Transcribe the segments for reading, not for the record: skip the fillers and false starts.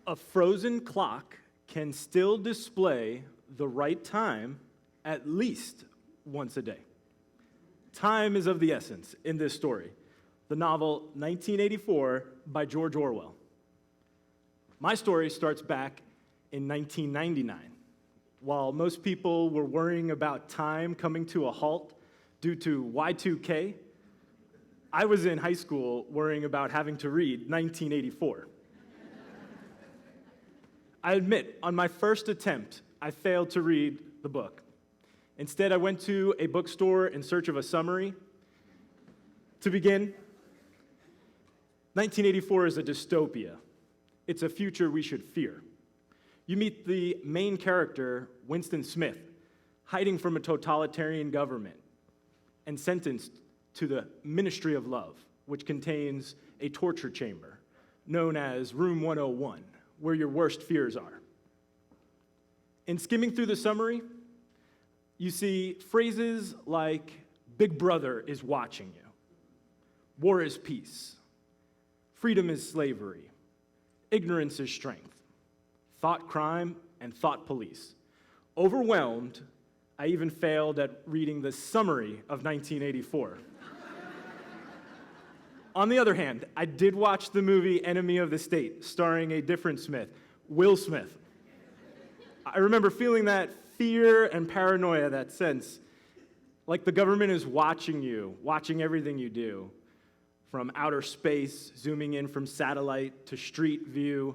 A frozen clock can still display the right time at least once a day. Time is of the essence in this story, the novel 1984 by George Orwell. My story starts back in 1999. While most people were worrying about time coming to a halt due to Y2K, I was in high school worrying about having to read 1984. I admit, on my first attempt, I failed to read the book. Instead, I went to a bookstore in search of a summary. To begin, 1984 is a dystopia. It's a future we should fear. You meet the main character, Winston Smith, hiding from a totalitarian government and sentenced to the Ministry of Love, which contains a torture chamber known as Room 101, where your worst fears are. In skimming through the summary, you see phrases like, Big Brother is watching you, war is peace, freedom is slavery, ignorance is strength, thought crime, and thought police. Overwhelmed, I even failed at reading the summary of 1984. On the other hand, I did watch the movie Enemy of the State, starring a different Smith, Will Smith. I remember feeling that fear and paranoia, that sense, like the government is watching you, watching everything you do, from outer space, zooming in from satellite to street view,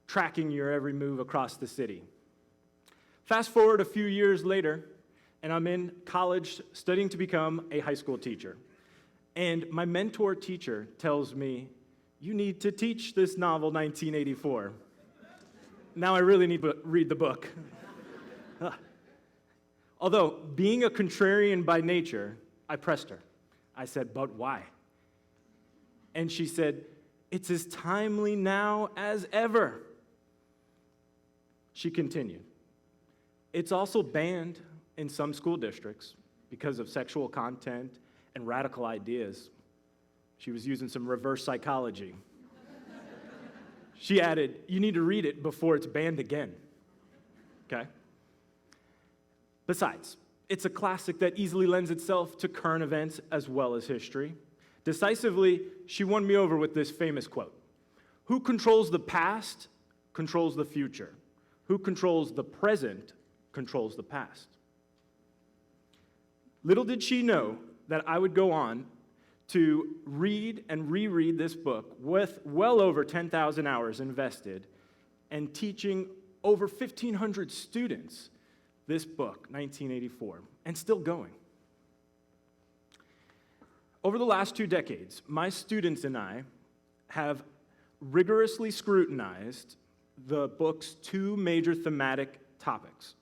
tracking your every move across the city. Fast forward a few years later, and I'm in college studying to become a high school teacher. And my mentor teacher tells me, you need to teach this novel, 1984. Now I really need to read the book. Although, being a contrarian by nature, I pressed her. I said, but why? And she said, it's as timely now as ever. She continued, it's also banned in some school districts because of sexual content and radical ideas. She was using some reverse psychology. She added, you need to read it before it's banned again. Okay? Besides, it's a classic that easily lends itself to current events as well as history. Decisively, she won me over with this famous quote, who controls the past controls the future. Who controls the present controls the past. Little did she know that I would go on to read and reread this book with well over 10,000 hours invested and teaching over 1,500 students this book, 1984, and still going. Over the last 2 decades, my students and I have rigorously scrutinized the book's 2 major thematic topics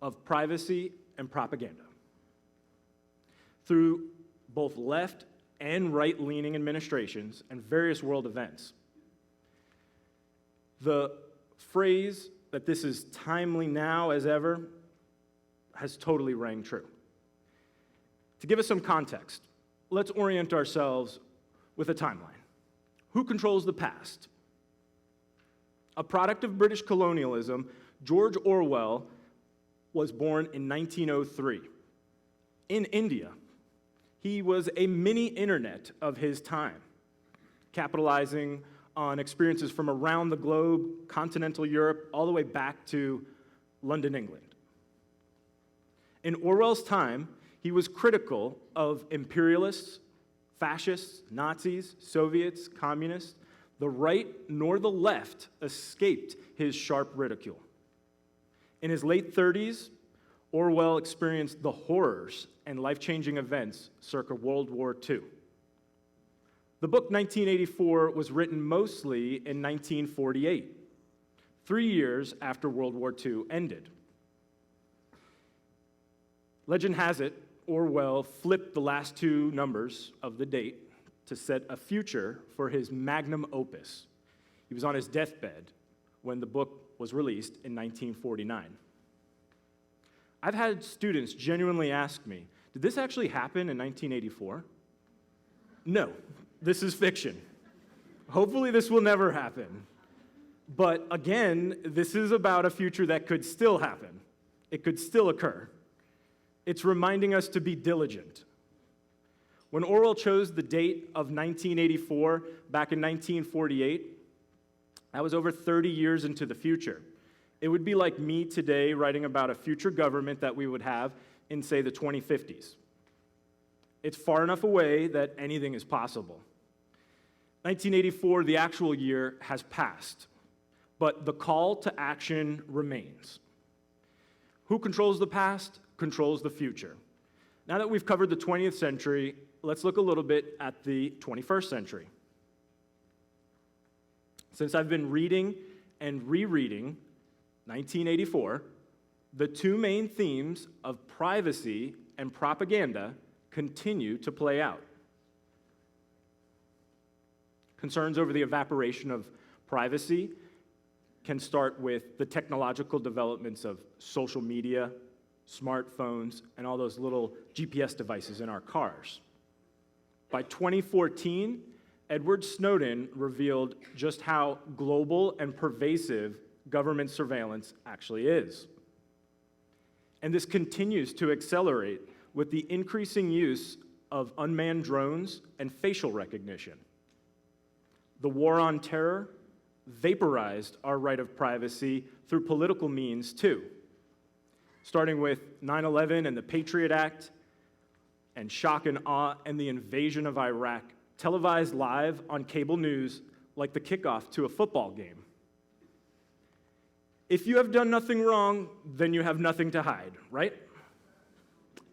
of privacy and propaganda. Through both left and right-leaning administrations and various world events. The phrase that this is timely now as ever has totally rang true. To give us some context, let's orient ourselves with a timeline. Who controls the past? A product of British colonialism, George Orwell was born in 1903 in India. He was a mini-internet of his time, capitalizing on experiences from around the globe, continental Europe, all the way back to London, England. In Orwell's time, he was critical of imperialists, fascists, Nazis, Soviets, communists. The right nor the left escaped his sharp ridicule. In his late 30s, Orwell experienced the horrors and life-changing events circa World War II. The book 1984 was written mostly in 1948, 3 years after World War II ended. Legend has it, Orwell flipped the last 2 numbers of the date to set a future for his magnum opus. He was on his deathbed when the book was released in 1949. I've had students genuinely ask me, did this actually happen in 1984? No, this is fiction. Hopefully this will never happen. But again, this is about a future that could still happen. It could still occur. It's reminding us to be diligent. When Orwell chose the date of 1984 back in 1948, that was over 30 years into the future. It would be like me today writing about a future government that we would have in, say, the 2050s. It's far enough away that anything is possible. 1984, the actual year, has passed, but the call to action remains. Who controls the past controls the future. Now that we've covered the 20th century, let's look a little bit at the 21st century. Since I've been reading and rereading 1984, the two main themes of privacy and propaganda continue to play out. Concerns over the evaporation of privacy can start with the technological developments of social media, smartphones, and all those little GPS devices in our cars. By 2014, Edward Snowden revealed just how global and pervasive government surveillance actually is. And this continues to accelerate with the increasing use of unmanned drones and facial recognition. The war on terror vaporized our right of privacy through political means too, starting with 9/11 and the Patriot Act, and shock and awe and the invasion of Iraq, televised live on cable news like the kickoff to a football game. If you have done nothing wrong, then you have nothing to hide, right?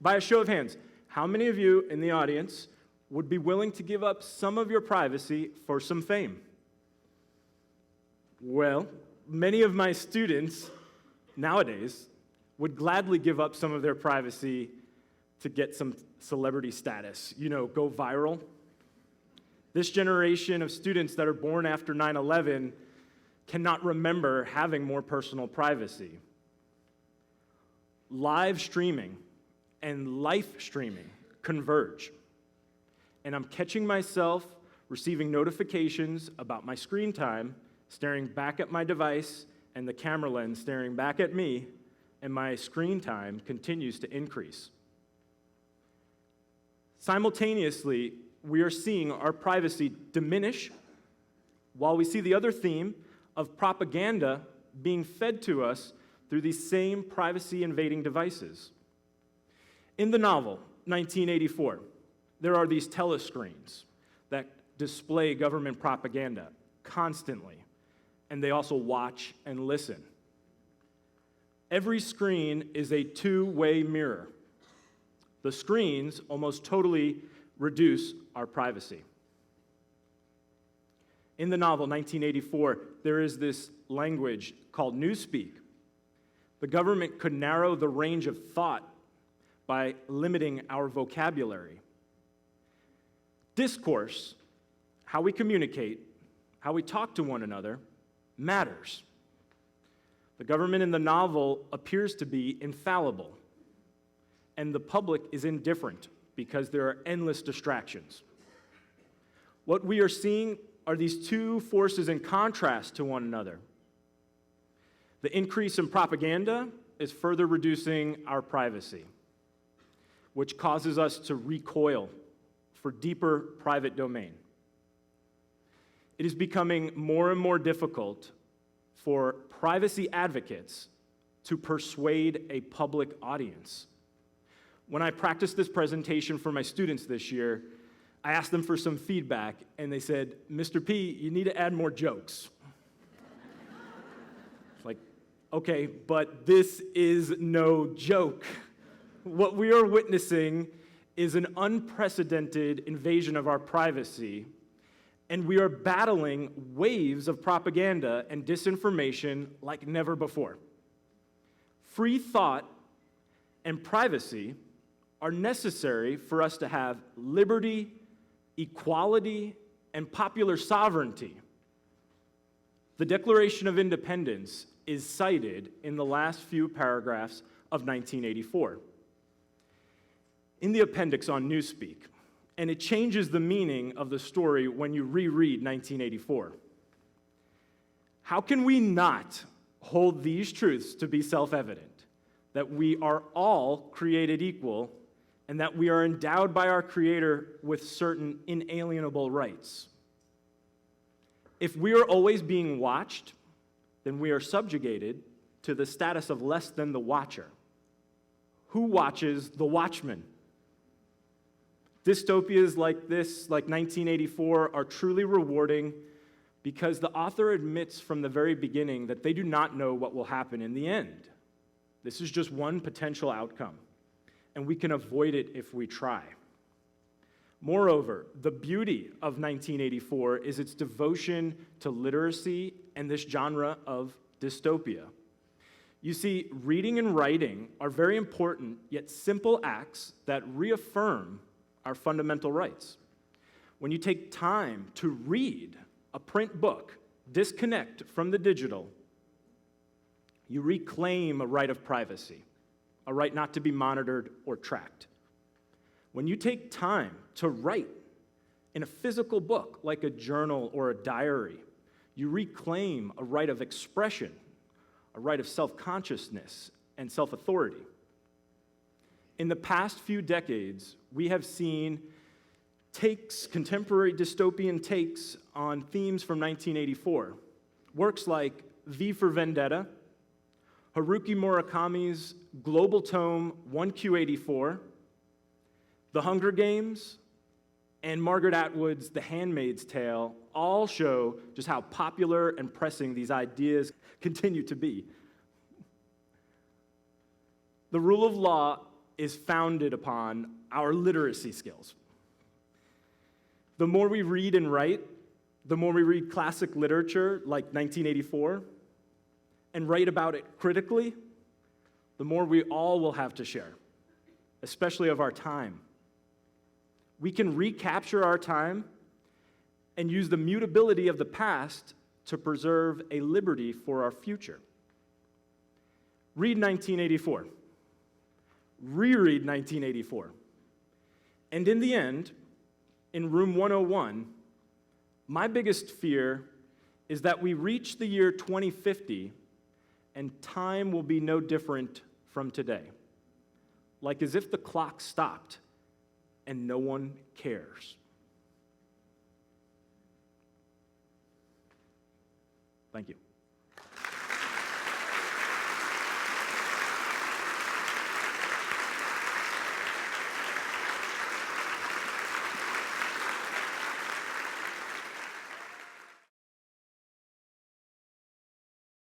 By a show of hands, how many of you in the audience would be willing to give up some of your privacy for some fame? Well, many of my students nowadays would gladly give up some of their privacy to get some celebrity status, go viral. This generation of students that are born after 9/11 cannot remember having more personal privacy. Live streaming and life streaming converge. And I'm catching myself receiving notifications about my screen time, staring back at my device, and the camera lens staring back at me, and my screen time continues to increase. Simultaneously, we are seeing our privacy diminish, while we see the other theme of propaganda being fed to us through these same privacy-invading devices. In the novel, 1984, there are these telescreens that display government propaganda constantly, and they also watch and listen. Every screen is a two-way mirror. The screens almost totally reduce our privacy. In the novel, 1984, there is this language called Newspeak. The government could narrow the range of thought by limiting our vocabulary. Discourse, how we communicate, how we talk to one another, matters. The government in the novel appears to be infallible, and the public is indifferent because there are endless distractions. What we are seeing are these two forces in contrast to one another. The increase in propaganda is further reducing our privacy, which causes us to recoil for deeper private domain. It is becoming more and more difficult for privacy advocates to persuade a public audience. When I practiced this presentation for my students this year, I asked them for some feedback, and they said, "Mr. P, you need to add more jokes." It's like, okay, but this is no joke. What we are witnessing is an unprecedented invasion of our privacy, and we are battling waves of propaganda and disinformation like never before. Free thought and privacy are necessary for us to have liberty, equality, and popular sovereignty. The Declaration of Independence is cited in the last few paragraphs of 1984 in the appendix on Newspeak, and it changes the meaning of the story when you reread 1984. How can we not hold these truths to be self-evident, that we are all created equal and that we are endowed by our Creator with certain inalienable rights? If we are always being watched, then we are subjugated to the status of less than the watcher. Who watches the watchman? Dystopias like this, like 1984, are truly rewarding because the author admits from the very beginning that they do not know what will happen in the end. This is just one potential outcome, and we can avoid it if we try. Moreover, the beauty of 1984 is its devotion to literacy and this genre of dystopia. You see, reading and writing are very important, yet simple acts that reaffirm our fundamental rights. When you take time to read a print book, disconnect from the digital, you reclaim a right of privacy, a right not to be monitored or tracked. When you take time to write in a physical book, like a journal or a diary, you reclaim a right of expression, a right of self-consciousness and self-authority. In the past few decades, we have seen contemporary dystopian takes on themes from 1984. Works like V for Vendetta, Haruki Murakami's global tome 1Q84, The Hunger Games, and Margaret Atwood's The Handmaid's Tale all show just how popular and pressing these ideas continue to be. The rule of law is founded upon our literacy skills. The more we read and write, the more we read classic literature like 1984 and write about it critically, the more we all will have to share, especially of our time. We can recapture our time and use the mutability of the past to preserve a liberty for our future. Read 1984. Reread 1984. And in the end, in room 101, my biggest fear is that we reach the year 2050 and time will be no different from today. Like as if the clock stopped and no one cares. Thank you.